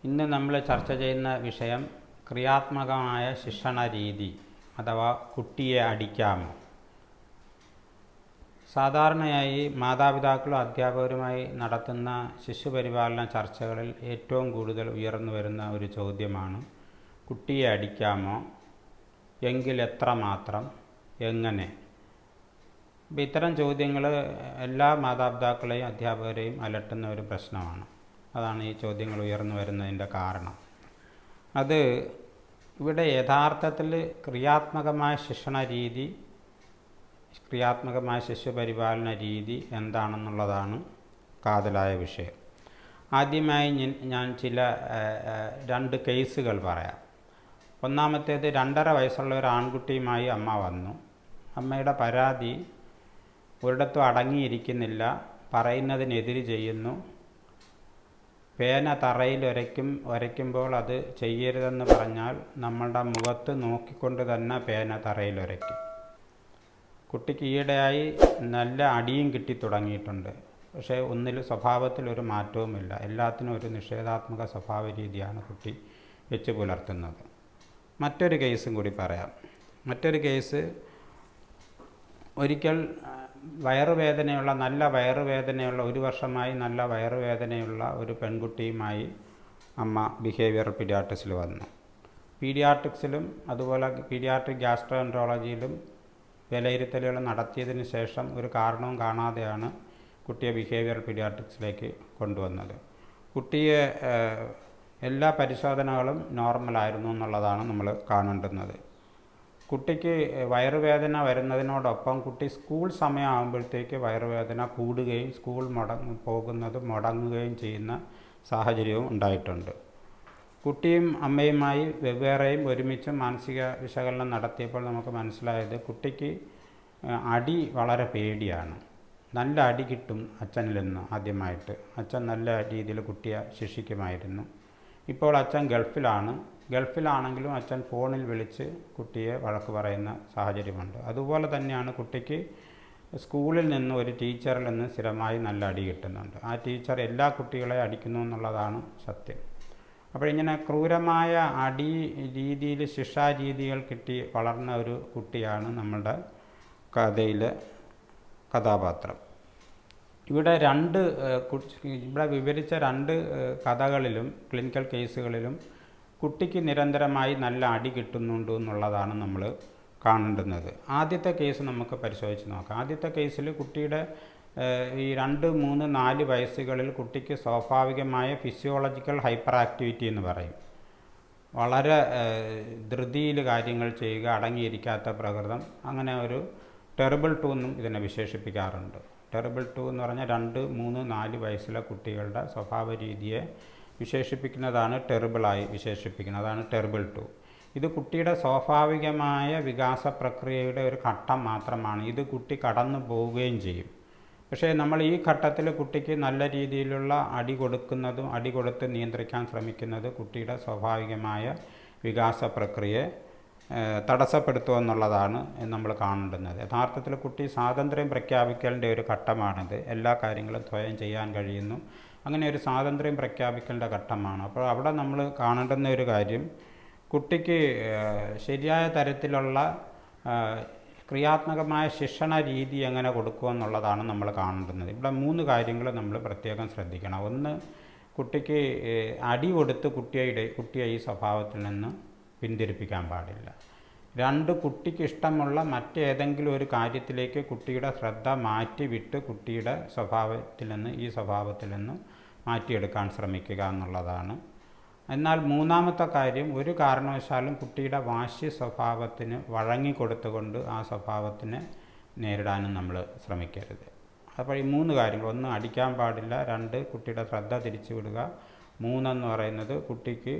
ഇന്ന് നമ്മൾ ചർച്ച ചെയ്യുന്ന വിഷയം ക്രിയാത്മകമായ ശിക്ഷണ രീതി അഥവാ കുട്ടിയെ അടിക്കാമോ. സാധാരണയായി മാതാപിതാക്കളും അധ്യാപകരുമായി നടത്തുന്ന ശിശുപരിപാലന ചർച്ചകളിൽ ഏറ്റവും കൂടുതൽ ഉയർന്നു വരുന്ന ഒരു ചോദ്യമാണ് കുട്ടിയെ അടിക്കാമോ, എങ്കിൽ എത്രമാത്രം, എങ്ങനെ. അപ്പോൾ ഇത്തരം ചോദ്യങ്ങൾ എല്ലാ മാതാപിതാക്കളെയും അധ്യാപകരെയും അലട്ടുന്ന ഒരു പ്രശ്നമാണ്. അതാണ് ഈ ചോദ്യങ്ങൾ ഉയർന്നു വരുന്നതിൻ്റെ കാരണം. അത് ഇവിടെ യഥാർത്ഥത്തിൽ ക്രിയാത്മകമായ ശിക്ഷണ രീതി, ക്രിയാത്മകമായ ശിശുപരിപാലന രീതി എന്താണെന്നുള്ളതാണ് കാതലായ വിഷയം. ആദ്യമായി ഞാൻ രണ്ട് കേസുകൾ പറയാം. ഒന്നാമത്തേത് 2.5 വയസ്സുള്ള ഒരു ആൺകുട്ടിയുമായി അമ്മ വന്നു. അമ്മയുടെ പരാതി ഒരിടത്തും അടങ്ങിയിരിക്കുന്നില്ല, പറയുന്നതിനെതിര് ചെയ്യുന്നു. പേന തറയിൽ ഉരയ്ക്കുമ്പോൾ അത് ചെയ്യരുതെന്ന് പറഞ്ഞാൽ നമ്മളുടെ മുഖത്ത് നോക്കിക്കൊണ്ട് തന്നെ പേന തറയിൽ ഉരയ്ക്കും. കുട്ടിക്ക് ഈയിടെയായി നല്ല അടിയും കിട്ടി തുടങ്ങിയിട്ടുണ്ട്. പക്ഷേ സ്വഭാവത്തിലൊരു മാറ്റവുമില്ല. എല്ലാത്തിനും ഒരു നിഷേധാത്മക സ്വഭാവ രീതിയാണ് കുട്ടി വെച്ച് പുലർത്തുന്നത്. മറ്റൊരു കേസും കൂടി പറയാം. മറ്റൊരു കേസ്, ഒരിക്കൽ നല്ല വയറുവേദനയുള്ള 1 വർഷമായി നല്ല വയറുവേദനയുള്ള ഒരു പെൺകുട്ടിയുമായി അമ്മ ബിഹേവിയറൽ പീഡിയാട്രിക്സിൽ വന്നു. പീഡിയാട്രിക്സിലും അതുപോലെ പീഡിയാട്രിക് ഗ്യാസ്ട്രോഎൻട്രോളജിയിലും വിലയിരുത്തലുകൾ നടത്തിയതിന് ശേഷം ഒരു കാരണവും കാണാതെയാണ് കുട്ടിയെ ബിഹേവിയറൽ പീഡിയാട്രിക്സിലേക്ക് കൊണ്ടുവന്നത്. കുട്ടിയെ എല്ലാ പരിശോധനകളും നോർമലായിരുന്നു എന്നുള്ളതാണ് നമ്മൾ കാണേണ്ടുന്നത്. കുട്ടിക്ക് വയറുവേദന വരുന്നതിനോടൊപ്പം കുട്ടി സ്കൂൾ സമയമാകുമ്പോഴത്തേക്ക് വയറുവേദന കൂടുകയും സ്കൂൾ മുടങ്ങുകയും ചെയ്യുന്ന സാഹചര്യവും ഉണ്ടായിട്ടുണ്ട്. കുട്ടിയും അമ്മയുമായി വെവ്വേറെയും ഒരുമിച്ച് മാനസിക വിശകലനം നടത്തിയപ്പോൾ നമുക്ക് മനസ്സിലായത് കുട്ടിക്ക് അടി വളരെ പേടിയാണ്. നല്ല അടി കിട്ടും അച്ഛനിൽ നിന്ന്. ആദ്യമായിട്ട് അച്ഛൻ നല്ല രീതിയിൽ കുട്ടിയെ ശിക്ഷിക്കുമായിരുന്നു. ഇപ്പോൾ അച്ഛൻ ഗൾഫിലാണെങ്കിലും അച്ഛൻ ഫോണിൽ വിളിച്ച് കുട്ടിയെ വഴക്ക് പറയുന്ന സാഹചര്യമുണ്ട്. അതുപോലെ തന്നെയാണ് കുട്ടിക്ക് സ്കൂളിൽ നിന്ന് ഒരു ടീച്ചറിൽ നിന്ന് സ്ഥിരമായി നല്ല അടി കിട്ടുന്നുണ്ട്. ആ ടീച്ചർ എല്ലാ കുട്ടികളെയും അടിക്കുന്നു എന്നുള്ളതാണ് സത്യം. അപ്പോൾ ഇങ്ങനെ ക്രൂരമായ അടി രീതിയിൽ ശിക്ഷാരീതികൾ കിട്ടി വളർന്ന ഒരു കുട്ടിയാണ് നമ്മളുടെ കഥയിലെ കഥാപാത്രം. ഇവിടെ വിവരിച്ച 2 കഥകളിലും ക്ലിനിക്കൽ കേസുകളിലും കുട്ടിക്ക് നിരന്തരമായി നല്ല അടി കിട്ടുന്നുണ്ട് എന്നുള്ളതാണ് നമ്മൾ കാണേണ്ടുന്നത്. ആദ്യത്തെ കേസ് നമുക്ക് പരിശോധിച്ച് നോക്കാം. ആദ്യത്തെ കേസിൽ കുട്ടിയുടെ ഈ 2, 3, 4 വയസ്സുകളിൽ കുട്ടിക്ക് സ്വാഭാവികമായ ഫിസിയോളജിക്കൽ ഹൈപ്പർ ആക്ടിവിറ്റി എന്ന് പറയും. വളരെ ധൃതിയിൽ കാര്യങ്ങൾ ചെയ്യുക, അടങ്ങിയിരിക്കാത്ത പ്രകൃതം, അങ്ങനെ ഒരു ടെറിബിൾ 2 എന്നും ഇതിനെ വിശേഷിപ്പിക്കാറുണ്ട്. ടെറിബിൾ 2 എന്ന് പറഞ്ഞാൽ 2, 3, 4 വയസ്സിലെ കുട്ടികളുടെ സ്വഭാവ രീതിയെ വിശേഷിപ്പിക്കുന്നതാണ് ടെറിബിളായി വിശേഷിപ്പിക്കുന്നത്. അതാണ് ടെറിബിൾ 2. ഇത് കുട്ടിയുടെ സ്വാഭാവികമായ വികാസ പ്രക്രിയയുടെ ഒരു ഘട്ടം മാത്രമാണ്. ഇത് കുട്ടി കടന്നു പോവുകയും ചെയ്യും. പക്ഷേ നമ്മൾ ഈ ഘട്ടത്തിൽ കുട്ടിക്ക് നല്ല രീതിയിലുള്ള അടി കൊടുത്ത് നിയന്ത്രിക്കാൻ ശ്രമിക്കുന്നത് കുട്ടിയുടെ സ്വാഭാവികമായ വികാസ പ്രക്രിയയെ തടസ്സപ്പെടുത്തുമെന്നുള്ളതാണ് നമ്മൾ കാണേണ്ടുന്നത്. യഥാർത്ഥത്തിൽ കുട്ടി സ്വാതന്ത്ര്യം പ്രഖ്യാപിക്കലിൻ്റെ ഒരു ഘട്ടമാണിത്. എല്ലാ കാര്യങ്ങളും സ്വയം ചെയ്യാൻ കഴിയുന്നു. അങ്ങനെ ഒരു സ്വാതന്ത്ര്യം പ്രഖ്യാപിക്കേണ്ട ഘട്ടമാണ്. അപ്പോൾ അവിടെ നമ്മൾ കാണേണ്ടുന്ന ഒരു കാര്യം, കുട്ടിക്ക് ശരിയായ തരത്തിലുള്ള ക്രിയാത്മകമായ ശിക്ഷണ രീതി എങ്ങനെ കൊടുക്കുമെന്നുള്ളതാണ് നമ്മൾ കാണേണ്ടുന്നത്. ഇവിടെ 3 കാര്യങ്ങൾ നമ്മൾ പ്രത്യേകം ശ്രദ്ധിക്കണം. ഒന്ന്, കുട്ടിക്ക് അടി കൊടുത്ത് കുട്ടിയെ ഈ സ്വഭാവത്തിൽ നിന്ന് പിന്തിരിപ്പിക്കാൻ പാടില്ല. 2, കുട്ടിക്ക് ഇഷ്ടമുള്ള മറ്റേതെങ്കിലും ഒരു കാര്യത്തിലേക്ക് കുട്ടിയുടെ ശ്രദ്ധ മാറ്റിവിട്ട് കുട്ടിയുടെ ഈ സ്വഭാവത്തിൽ നിന്ന് മാറ്റിയെടുക്കാൻ ശ്രമിക്കുക എന്നുള്ളതാണ്. എന്നാൽ 3ാമത്തെ കാര്യം, ഒരു കാരണവശാലും കുട്ടിയുടെ വാശി സ്വഭാവത്തിന് വഴങ്ങിക്കൊടുത്തുകൊണ്ട് ആ സ്വഭാവത്തിനെ നേരിടാനും നമ്മൾ ശ്രമിക്കരുത്. അപ്പോൾ ഈ 3 കാര്യങ്ങൾ, 1 അടിക്കാൻ പാടില്ല, 2 കുട്ടിയുടെ ശ്രദ്ധ തിരിച്ചുവിടുക, 3 എന്ന് പറയുന്നത് കുട്ടിക്ക്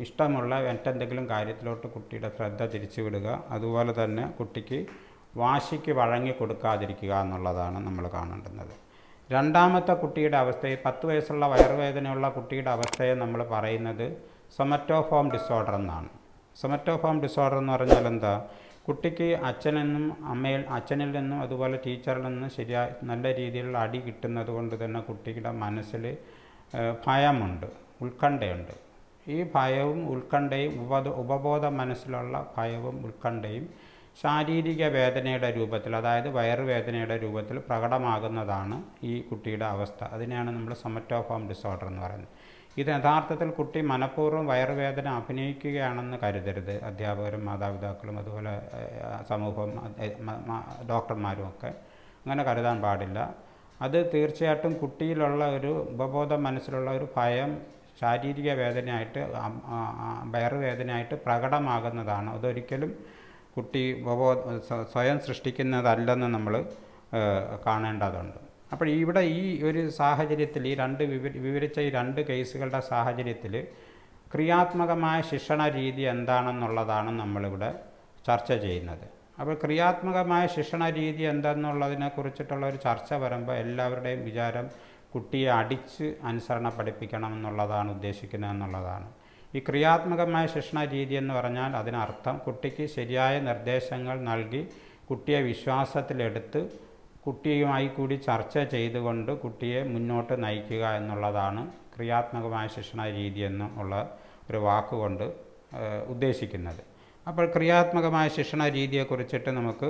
ഇഷ്ടമുള്ള മറ്റെന്തെങ്കിലും കാര്യത്തിലോട്ട് കുട്ടിയുടെ ശ്രദ്ധ തിരിച്ചുവിടുക, അതുപോലെ തന്നെ കുട്ടിക്ക് വാശിക്ക് വഴങ്ങി കൊടുക്കാതിരിക്കുക എന്നുള്ളതാണ് നമ്മൾ കാണേണ്ടുന്നത്. 2ാമത്തെ കുട്ടിയുടെ അവസ്ഥയെ, 10 വയസ്സുള്ള വയറുവേദനയുള്ള കുട്ടിയുടെ അവസ്ഥയെ നമ്മൾ പറയുന്നത് സൊമറ്റോഫോം ഡിസോർഡർ എന്നാണ്. സൊമറ്റോഫോം ഡിസോർഡർ എന്ന് പറഞ്ഞാൽ എന്താ? കുട്ടിക്ക് അച്ഛനിൽ നിന്നും അതുപോലെ ടീച്ചറിൽ നിന്നും നല്ല രീതിയിലുള്ള അടി കിട്ടുന്നത് കൊണ്ട് തന്നെ കുട്ടിയുടെ മനസ്സിൽ ഭയമുണ്ട്, ഉത്കണ്ഠയുണ്ട്. ഈ ഭയവും ഉത്കണ്ഠയും ഉപബോധ മനസ്സിലുള്ള ഭയവും ഉത്കണ്ഠയും ശാരീരിക വേദനയുടെ രൂപത്തിൽ, അതായത് വയറുവേദനയുടെ രൂപത്തിൽ പ്രകടമാകുന്നതാണ് ഈ കുട്ടിയുടെ അവസ്ഥ. അതിനെയാണ് നമ്മൾ സൊമറ്റോഫോം ഡിസോർഡർ എന്ന് പറയുന്നത്. ഇത് യഥാർത്ഥത്തിൽ കുട്ടി മനഃപൂർവ്വം വയറുവേദന അഭിനയിക്കുകയാണെന്ന് കരുതരുത്. അധ്യാപകരും മാതാപിതാക്കളും അതുപോലെ സമൂഹം, ഡോക്ടർമാരും ഒക്കെ അങ്ങനെ കരുതാൻ പാടില്ല. അത് തീർച്ചയായിട്ടും കുട്ടിയിലുള്ള ഒരു ഉപബോധ മനസ്സിലുള്ള ഒരു ഭയം ശാരീരിക വേദനയായിട്ട്, വയറുവേദനയായിട്ട് പ്രകടമാകുന്നതാണ്. അതൊരിക്കലും കുട്ടി സ്വയം സൃഷ്ടിക്കുന്നതല്ലെന്ന് നമ്മൾ കാണേണ്ടതുണ്ട്. അപ്പോൾ ഇവിടെ ഈ ഒരു സാഹചര്യത്തിൽ, ഈ വിവരിച്ച ഈ 2 കേസുകളുടെ സാഹചര്യത്തിൽ ക്രിയാത്മകമായ ശിക്ഷണ രീതി എന്താണെന്നുള്ളതാണ് നമ്മളിവിടെ ചർച്ച ചെയ്യുന്നത്. അപ്പോൾ ക്രിയാത്മകമായ ശിക്ഷണ രീതി എന്തെന്നുള്ളതിനെ കുറിച്ചിട്ടുള്ള ഒരു ചർച്ച വരുമ്പോൾ എല്ലാവരുടെയും വിചാരം കുട്ടിയെ അടിച്ച് അനുസരണ പഠിപ്പിക്കണം എന്നുള്ളതാണ് ഉദ്ദേശിക്കുന്നതെന്നുള്ളതാണ്. ഈ ക്രിയാത്മകമായ ശിക്ഷണ രീതി എന്ന് പറഞ്ഞാൽ അതിനർത്ഥം കുട്ടിക്ക് ശരിയായ നിർദ്ദേശങ്ങൾ നൽകി കുട്ടിയെ വിശ്വാസത്തിലെടുത്ത് കുട്ടിയുമായി കൂടി ചർച്ച ചെയ്തുകൊണ്ട് കുട്ടിയെ മുന്നോട്ട് നയിക്കുക എന്നുള്ളതാണ് ക്രിയാത്മകമായ ശിക്ഷണ രീതി എന്നുള്ള ഒരു വാക്കുകൊണ്ട് ഉദ്ദേശിക്കുന്നത്. അപ്പോൾ ക്രിയാത്മകമായ ശിക്ഷണ രീതിയെക്കുറിച്ചിട്ട് നമുക്ക്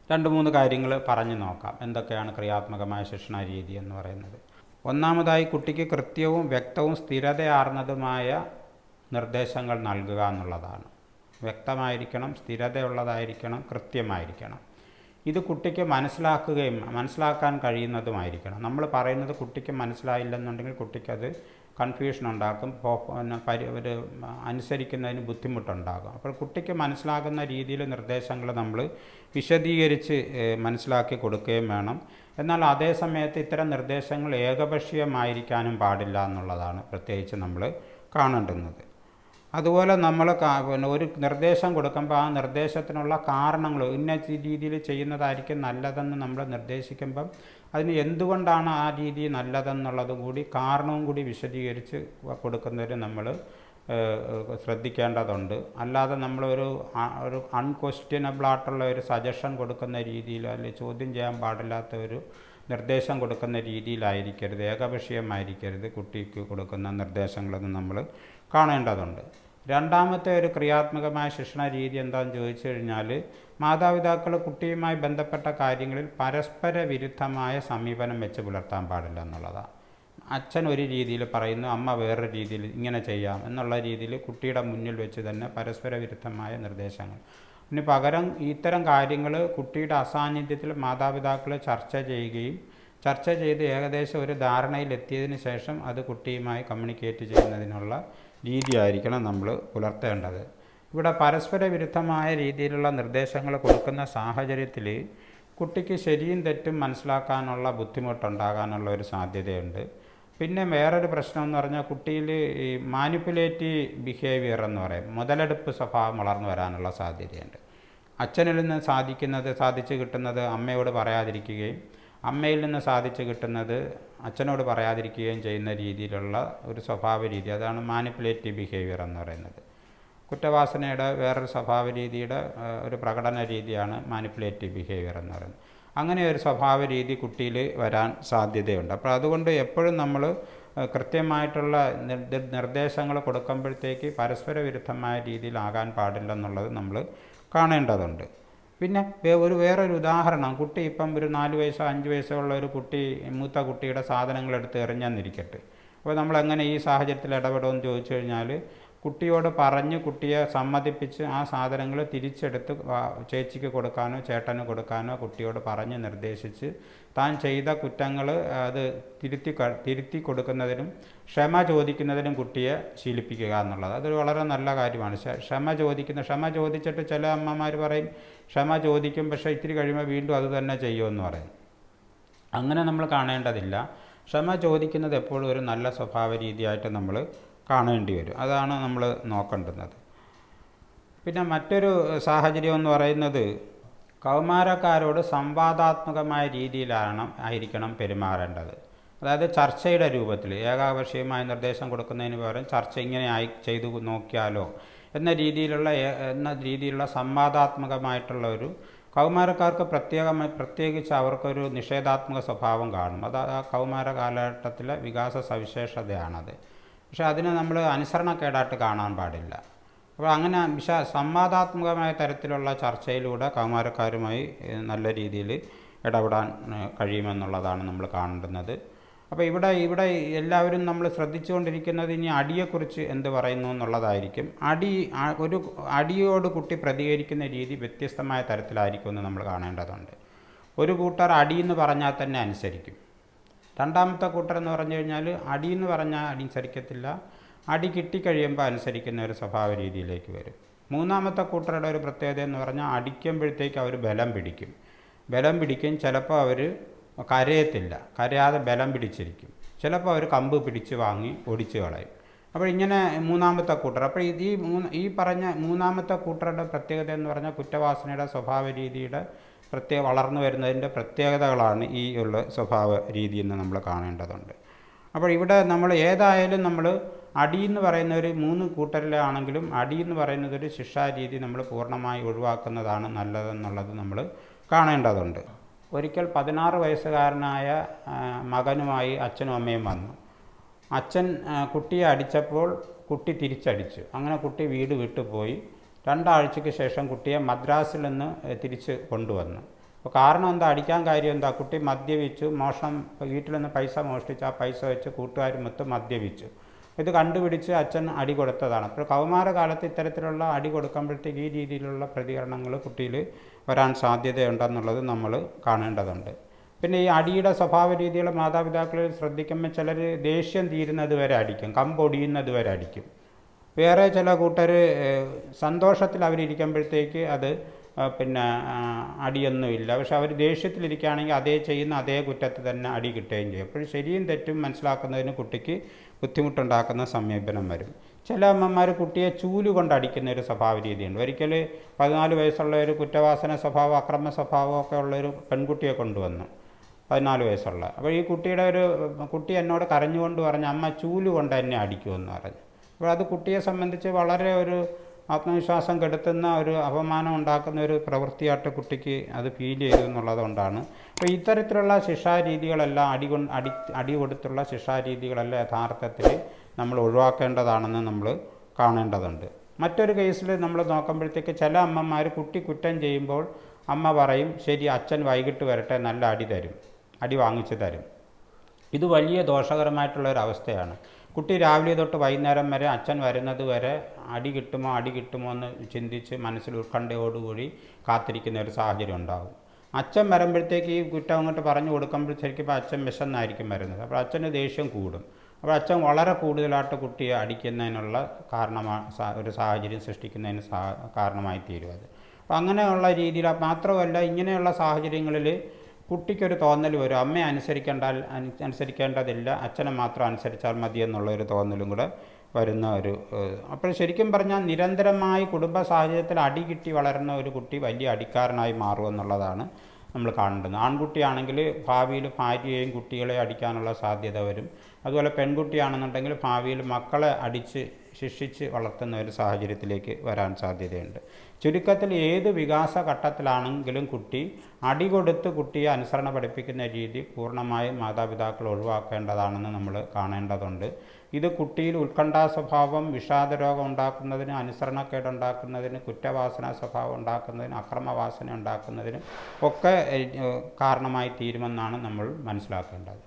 2-3 കാര്യങ്ങൾ പറഞ്ഞു നോക്കാം. എന്തൊക്കെയാണ് ക്രിയാത്മകമായ ശിക്ഷണ രീതി എന്ന് പറയുന്നത്? ഒന്നാമതായി, കുട്ടിക്ക് കൃത്യവും വ്യക്തവും സ്ഥിരതയാർന്നതുമായ നിർദ്ദേശങ്ങൾ നൽകുക എന്നുള്ളതാണ്. വ്യക്തമായിരിക്കണം, സ്ഥിരതയുള്ളതായിരിക്കണം, കൃത്യമായിരിക്കണം. ഇത് കുട്ടിക്ക് മനസ്സിലാക്കാൻ കഴിയുന്നതുമായിരിക്കണം. നമ്മൾ പറയുന്നത് കുട്ടിക്ക് മനസ്സിലായില്ലെന്നുണ്ടെങ്കിൽ കുട്ടിക്കത് കൺഫ്യൂഷൻ ഉണ്ടാക്കും, ഒരു അനുസരിക്കുന്നതിന് ബുദ്ധിമുട്ടുണ്ടാകും. അപ്പോൾ കുട്ടിക്ക് മനസ്സിലാകുന്ന രീതിയിൽ നിർദ്ദേശങ്ങൾ നമ്മൾ വിശദീകരിച്ച് മനസ്സിലാക്കി കൊടുക്കുകയും വേണം. എന്നാൽ അതേ സമയത്ത് ഇത്തരം നിർദ്ദേശങ്ങൾ ഏകപക്ഷീയമായിരിക്കാനും പാടില്ല എന്നുള്ളതാണ് പ്രത്യേകിച്ച് നമ്മൾ കാണേണ്ടുന്നത്. അതുപോലെ നമ്മൾ ഒരു നിർദ്ദേശം കൊടുക്കുമ്പോൾ ആ നിർദ്ദേശത്തിനുള്ള കാരണങ്ങൾ, ഇന്ന രീതിയിൽ ചെയ്യുന്നതായിരിക്കും നല്ലതെന്ന് നമ്മൾ നിർദ്ദേശിക്കുമ്പം അതിന് എന്തുകൊണ്ടാണ് ആ രീതി നല്ലതെന്നുള്ളതും കൂടി, കാരണവും കൂടി വിശദീകരിച്ച് കൊടുക്കുന്നതിന് നമ്മൾ ശ്രദ്ധിക്കേണ്ടതുണ്ട്. അല്ലാതെ നമ്മളൊരു അൺക്വസ്റ്റ്യനബിളായിട്ടുള്ള ഒരു സജഷൻ കൊടുക്കുന്ന രീതിയിൽ, അല്ലെങ്കിൽ ചോദ്യം ചെയ്യാൻ പാടില്ലാത്ത ഒരു നിർദ്ദേശം കൊടുക്കുന്ന രീതിയിലായിരിക്കരുത്, ഏകപക്ഷീയമായിരിക്കരുത് കുട്ടിക്ക് കൊടുക്കുന്ന നിർദ്ദേശങ്ങളെന്ന് നമ്മൾ കാണേണ്ടതുണ്ട്. രണ്ടാമത്തെ ഒരു ക്രിയാത്മകമായ ശിക്ഷണ രീതി എന്താണെന്ന് ചോദിച്ചു കഴിഞ്ഞാൽ, മാതാപിതാക്കൾ കുട്ടിയുമായി ബന്ധപ്പെട്ട കാര്യങ്ങളിൽ പരസ്പര വിരുദ്ധമായ സമീപനം വെച്ച് പുലർത്താൻ പാടില്ല എന്നുള്ളതാണ്. അച്ഛൻ ഒരു രീതിയിൽ പറയുന്നു, അമ്മ വേറൊരു രീതിയിൽ ഇങ്ങനെ ചെയ്യാം എന്നുള്ള രീതിയിൽ കുട്ടിയുടെ മുന്നിൽ വെച്ച് തന്നെ പരസ്പര വിരുദ്ധമായ നിർദ്ദേശങ്ങൾ. ഇതിന് പകരം ഇത്തരം കാര്യങ്ങൾ കുട്ടിയുടെ അസാന്നിധ്യത്തിൽ മാതാപിതാക്കൾ ചർച്ച ചെയ്ത് ഏകദേശം ഒരു ധാരണയിലെത്തിയതിന് ശേഷം അത് കുട്ടിയുമായി കമ്മ്യൂണിക്കേറ്റ് ചെയ്യുന്നതിനുള്ള രീതിയായിരിക്കണം നമ്മൾ പുലർത്തേണ്ടത്. ഇവിടെ പരസ്പര വിരുദ്ധമായ രീതിയിലുള്ള നിർദ്ദേശങ്ങൾ കൊടുക്കുന്ന സാഹചര്യത്തിൽ കുട്ടിക്ക് ശരിയും തെറ്റും മനസ്സിലാക്കാനുള്ള ബുദ്ധിമുട്ടുണ്ടാകാനുള്ള ഒരു സാധ്യതയുണ്ട്. പിന്നെ വേറൊരു പ്രശ്നം എന്ന് പറഞ്ഞാൽ, കുട്ടിയിൽ ഈ മാനിപ്പുലേറ്റീവ് ബിഹേവിയർ എന്ന് പറയും, മുതലെടുപ്പ് സ്വഭാവം വളർന്നു വരാനുള്ള സാധ്യതയുണ്ട്. അച്ഛനിൽ നിന്ന് സാധിച്ചു കിട്ടുന്നത് അമ്മയോട് പറയാതിരിക്കുകയും അമ്മയിൽ നിന്ന് സാധിച്ചു കിട്ടുന്നത് അച്ഛനോട് പറയാതിരിക്കുകയും ചെയ്യുന്ന രീതിയിലുള്ള ഒരു സ്വഭാവ രീതി, അതാണ് മാനിപ്പുലേറ്റീവ് ബിഹേവിയർ എന്ന് പറയുന്നത്. കുറ്റവാസനയുടെ വേറൊരു സ്വഭാവ രീതിയുടെ ഒരു പ്രകടന രീതിയാണ് മാനിപ്പുലേറ്റീവ് ബിഹേവിയർ എന്ന് പറയുന്നത്. അങ്ങനെ ഒരു സ്വഭാവ രീതി കുട്ടിയിൽ വരാൻ സാധ്യതയുണ്ട്. അപ്പോൾ അതുകൊണ്ട് എപ്പോഴും നമ്മൾ കൃത്യമായിട്ടുള്ള നിർദ്ദേശങ്ങൾ കൊടുക്കുമ്പോഴത്തേക്ക് പരസ്പര വിരുദ്ധമായ രീതിയിലാകാൻ പാടില്ലെന്നുള്ളത് നമ്മൾ കാണേണ്ടതുണ്ട്. പിന്നെ വേറൊരു ഉദാഹരണം, കുട്ടി ഇപ്പം ഒരു 4 വയസ്സോ 5 വയസ്സോ ഉള്ള ഒരു കുട്ടി മൂത്ത കുട്ടിയുടെ സാധനങ്ങളെടുത്ത് എറിഞ്ഞെന്നിരിക്കട്ടെ. അപ്പോൾ നമ്മളെങ്ങനെ ഈ സാഹചര്യത്തിൽ ഇടപെടുമെന്ന് ചോദിച്ചു കഴിഞ്ഞാൽ, കുട്ടിയോട് പറഞ്ഞ് കുട്ടിയെ സമ്മതിപ്പിച്ച് ആ സാധനങ്ങൾ തിരിച്ചെടുത്ത് ചേച്ചിക്ക് കൊടുക്കാനോ ചേട്ടന് കൊടുക്കാനോ കുട്ടിയോട് പറഞ്ഞ് നിർദ്ദേശിച്ച് താൻ ചെയ്ത കുറ്റങ്ങൾ അത് തിരുത്തി കൊടുക്കുന്നതിനും ക്ഷമ ചോദിക്കുന്നതിനും കുട്ടിയെ ശീലിപ്പിക്കുക എന്നുള്ളത് അതൊരു വളരെ നല്ല കാര്യമാണ്. ക്ഷമ ചോദിച്ചിട്ട് ചില അമ്മമാർ പറയും ക്ഷമ ചോദിക്കും, പക്ഷേ ഇത്തിരി കഴിയുമ്പോൾ വീണ്ടും അത് തന്നെ ചെയ്യുമെന്ന് പറയും. അങ്ങനെ നമ്മൾ കാണേണ്ടതില്ല. ക്ഷമ ചോദിക്കുന്നത് എപ്പോഴും ഒരു നല്ല സ്വഭാവ രീതിയായിട്ട് നമ്മൾ കാണേണ്ടി വരും. അതാണ് നമ്മൾ നോക്കേണ്ടുന്നത്. പിന്നെ മറ്റൊരു സാഹചര്യം എന്ന് പറയുന്നത്, കൗമാരക്കാരോട് സംവാദാത്മകമായ രീതിയിലായിരിക്കണം പെരുമാറേണ്ടത്. അതായത് ചർച്ചയുടെ രൂപത്തിൽ, ഏകാപക്ഷീയമായ നിർദ്ദേശം കൊടുക്കുന്നതിന് പകരം ചർച്ച ഇങ്ങനെ ചെയ്തു നോക്കിയാലോ എന്ന രീതിയിലുള്ള സംവാദാത്മകമായിട്ടുള്ള ഒരു, കൗമാരക്കാർക്ക് പ്രത്യേകിച്ച് അവർക്കൊരു നിഷേധാത്മക സ്വഭാവം കാണും. അത് ആ കൗമാര കാലഘട്ടത്തിലെ വികാസ സവിശേഷതയാണത്. പക്ഷേ അതിനെ നമ്മൾ അനുസരണക്കേടായിട്ട് കാണാൻ പാടില്ല. അപ്പോൾ അങ്ങനെ സംവാദാത്മകമായ തരത്തിലുള്ള ചർച്ചയിലൂടെ കൗമാരക്കാരുമായി നല്ല രീതിയിൽ ഇടപെടാൻ കഴിയുമെന്നുള്ളതാണ് നമ്മൾ കാണേണ്ടുന്നത്. അപ്പോൾ ഇവിടെ എല്ലാവരും നമ്മൾ ശ്രദ്ധിച്ചുകൊണ്ടിരിക്കുന്നത് ഇനി അടിയെക്കുറിച്ച് എന്ത് പറയുന്നു എന്നുള്ളതായിരിക്കും. ഒരു അടിയോട് കുട്ടി പ്രതികരിക്കുന്ന രീതി വ്യത്യസ്തമായ തരത്തിലായിരിക്കുമെന്ന് നമ്മൾ കാണേണ്ടതുണ്ട്. ഒരു കൂട്ടർ അടിയെന്ന് പറഞ്ഞാൽ തന്നെ അനുസരിക്കും. രണ്ടാമത്തെ കൂട്ടർ എന്ന് പറഞ്ഞു കഴിഞ്ഞാൽ അടിയെന്ന് പറഞ്ഞാൽ അനുസരിക്കത്തില്ല, അടി കിട്ടിക്കഴിയുമ്പോൾ അനുസരിക്കുന്ന ഒരു സ്വഭാവ രീതിയിലേക്ക് വരും. മൂന്നാമത്തെ കൂട്ടരുടെ ഒരു പ്രത്യേകത എന്ന് പറഞ്ഞാൽ അടിക്കുമ്പോഴത്തേക്ക് അവർ ബലം പിടിക്കും. ചിലപ്പോൾ അവർ കരയത്തില്ല, കരയാതെ ബലം പിടിച്ചിരിക്കും. ചിലപ്പോൾ അവർ കമ്പ് പിടിച്ച് വാങ്ങി ഒടിച്ച് കളയും. അപ്പോൾ ഇങ്ങനെ മൂന്നാമത്തെ കൂട്ടർ. അപ്പോൾ ഈ പറഞ്ഞ മൂന്നാമത്തെ കൂട്ടരുടെ പ്രത്യേകത എന്ന് പറഞ്ഞാൽ കുറ്റവാസനയുടെ സ്വഭാവ രീതിയുടെ വളർന്നു വരുന്നതിൻ്റെ പ്രത്യേകതകളാണ് ഈ ഉള്ള സ്വഭാവ രീതി എന്ന് നമ്മൾ കാണേണ്ടതുണ്ട്. അപ്പോൾ ഇവിടെ നമ്മൾ ഏതായാലും നമ്മൾ അടിയെന്ന് പറയുന്ന ഒരു 3 കൂട്ടരിലാണെങ്കിലും അടിയെന്ന് പറയുന്നത് ഒരു ശിക്ഷാരീതി നമ്മൾ പൂർണ്ണമായി ഒഴിവാക്കുന്നതാണ് നല്ലതെന്നുള്ളത് നമ്മൾ കാണേണ്ടതുണ്ട്. ഒരിക്കൽ 16 വയസ്സുകാരനായ മകനുമായി അച്ഛനും അമ്മയും വന്നു. അച്ഛൻ കുട്ടിയെ അടിച്ചപ്പോൾ കുട്ടി തിരിച്ചടിച്ചു. അങ്ങനെ കുട്ടി വീട് വിട്ടുപോയി. 2 ആഴ്ചയ്ക്ക് ശേഷം കുട്ടിയെ മദ്രാസിൽ നിന്ന് തിരിച്ച് കൊണ്ടുവന്നു. അപ്പോൾ കാരണം എന്താ, അടിക്കാൻ കാര്യം എന്താ, കുട്ടി മദ്യപിച്ചു, വീട്ടിൽ നിന്ന് പൈസ മോഷ്ടിച്ച് ആ പൈസ വെച്ച് കൂട്ടുകാരുമൊത്ത് മദ്യപിച്ചു. ഇത് കണ്ടുപിടിച്ച് അച്ഛൻ അടി കൊടുത്തതാണ്. അപ്പോൾ കൗമാരകാലത്ത് ഇത്തരത്തിലുള്ള അടി കൊടുക്കുമ്പോഴത്തേക്ക് ഈ രീതിയിലുള്ള പ്രതികരണങ്ങൾ കുട്ടിയിൽ വരാൻ സാധ്യതയുണ്ടെന്നുള്ളത് നമ്മൾ കാണേണ്ടതുണ്ട്. പിന്നെ ഈ അടിയുടെ സ്വഭാവ രീതികൾ മാതാപിതാക്കളിൽ ശ്രദ്ധിക്കുമ്പോൾ ചിലർ ദേഷ്യം തീരുന്നത് വരെ അടിക്കും, കമ്പൊടിയുന്നത് വരെ അടിക്കും. വേറെ ചില കൂട്ടർ സന്തോഷത്തിൽ അവരിയ്ക്കുമ്പോഴത്തേക്ക് അത് അടിയൊന്നുമില്ല. പക്ഷെ അവർ ദേഷ്യത്തിലിരിക്കുകയാണെങ്കിൽ ചെയ്യുന്ന അതേ കുറ്റത്ത് തന്നെ അടി കിട്ടുകയും ചെയ്യും. അപ്പോൾ ശരിയും തെറ്റും മനസ്സിലാക്കുന്നതിന് കുട്ടിക്ക് ബുദ്ധിമുട്ടുണ്ടാക്കുന്ന സമീപനം വരും. ചില അമ്മമാർ കുട്ടിയെ ചൂല് കൊണ്ട് അടിക്കുന്ന ഒരു സ്വഭാവ രീതിയുണ്ട്. ഒരിക്കൽ 14 വയസ്സുള്ള ഒരു കുറ്റവാസന സ്വഭാവം, അക്രമ സ്വഭാവമൊക്കെ ഉള്ളൊരു പെൺകുട്ടിയെ കൊണ്ടുവന്നു, 14 വയസ്സുള്ള. അപ്പോൾ ഈ കുട്ടി എന്നോട് കരഞ്ഞുകൊണ്ട് പറഞ്ഞു, അമ്മ ചൂല് കൊണ്ട് എന്നെ അടിക്കുമെന്ന് പറഞ്ഞു. അപ്പോൾ അത് കുട്ടിയെ സംബന്ധിച്ച് വളരെ ഒരു ആത്മവിശ്വാസം കെടുത്തുന്ന ഒരു അപമാനം ഉണ്ടാക്കുന്ന ഒരു പ്രവൃത്തിയായിട്ട് കുട്ടിക്ക് അത് ഫീൽ ചെയ്തു എന്നുള്ളതുകൊണ്ടാണ്. അപ്പോൾ ഇത്തരത്തിലുള്ള ശിക്ഷാരീതികളെല്ലാം അടി കൊടുത്തുള്ള ശിക്ഷാരീതികളെല്ലാം യഥാർത്ഥത്തിൽ നമ്മൾ ഒഴിവാക്കേണ്ടതാണെന്ന് നമ്മൾ കാണേണ്ടതുണ്ട്. മറ്റൊരു കേസിൽ നമ്മൾ നോക്കുമ്പോഴത്തേക്ക് ചില അമ്മമാർ കുട്ടി കുറ്റം ചെയ്യുമ്പോൾ അമ്മ പറയും, ശരി അച്ഛൻ വൈകിട്ട് വരട്ടെ, നല്ല അടി വാങ്ങിച്ചു തരും. ഇത് വലിയ ദോഷകരമായിട്ടുള്ളൊരവസ്ഥയാണ്. കുട്ടി രാവിലെ തൊട്ട് വൈകുന്നേരം വരെ അച്ഛൻ വരുന്നത് വരെ അടി കിട്ടുമോ എന്ന് ചിന്തിച്ച് മനസ്സിൽ ഉത്കണ്ഠയോടുകൂടി കാത്തിരിക്കുന്ന ഒരു സാഹചര്യം ഉണ്ടാകും. അച്ഛൻ വരുമ്പോഴത്തേക്ക് ഈ കുറ്റം അങ്ങോട്ട് പറഞ്ഞു കൊടുക്കുമ്പോഴത്തേക്കും അച്ഛൻ വിശന്നായിരിക്കും വരുന്നത്. അപ്പോൾ അച്ഛന് ദേഷ്യം കൂടും. അപ്പോൾ അച്ഛൻ വളരെ കൂടുതലായിട്ട് കുട്ടിയെ അടിക്കുന്നതിനുള്ള ഒരു സാഹചര്യം സൃഷ്ടിക്കുന്നതിന് കാരണമായി തീരും അത്. അപ്പോൾ അങ്ങനെയുള്ള രീതിയിൽ മാത്രമല്ല, ഇങ്ങനെയുള്ള സാഹചര്യങ്ങളിൽ കുട്ടിക്കൊരു തോന്നൽ വരും, അമ്മയെ അനുസരിക്കേണ്ടതില്ല, അച്ഛനെ മാത്രം അനുസരിച്ചാൽ മതി എന്നുള്ളൊരു തോന്നലും കൂടെ വരുന്ന അപ്പോൾ ശരിക്കും പറഞ്ഞാൽ നിരന്തരമായി കുടുംബ സാഹചര്യത്തിൽ അടി കിട്ടി വളരുന്ന ഒരു കുട്ടി വലിയ അടിക്കാരനായി മാറുമെന്നുള്ളതാണ് നമ്മൾ കാണേണ്ടത്. ആൺകുട്ടിയാണെങ്കിൽ ഭാവിയിൽ ഭാര്യയെയും കുട്ടികളെ അടിക്കാനുള്ള സാധ്യത വരും. അതുപോലെ പെൺകുട്ടിയാണെന്നുണ്ടെങ്കിൽ ഭാവിയിൽ മക്കളെ ശിക്ഷിച്ച് വളർത്തുന്ന ഒരു സാഹചര്യത്തിലേക്ക് വരാൻ സാധ്യതയുണ്ട്. ചുരുക്കത്തിൽ ഏത് വികാസ ഘട്ടത്തിലാണെങ്കിലും അടി കൊടുത്ത് കുട്ടിയെ അനുസരണ പഠിപ്പിക്കുന്ന രീതി പൂർണ്ണമായും മാതാപിതാക്കൾ ഒഴിവാക്കേണ്ടതാണെന്ന് നമ്മൾ കാണേണ്ടതുണ്ട്. ഇത് കുട്ടിയിൽ ഉത്കണ്ഠാ സ്വഭാവം, വിഷാദരോഗം ഉണ്ടാക്കുന്നതിന്, അനുസരണക്കേടുണ്ടാക്കുന്നതിന്, കുറ്റവാസന സ്വഭാവം ഉണ്ടാക്കുന്നതിന്, അക്രമവാസന ഉണ്ടാക്കുന്നതിന് ഒക്കെ കാരണമായി തീരുമെന്നാണ് നമ്മൾ മനസ്സിലാക്കേണ്ടത്.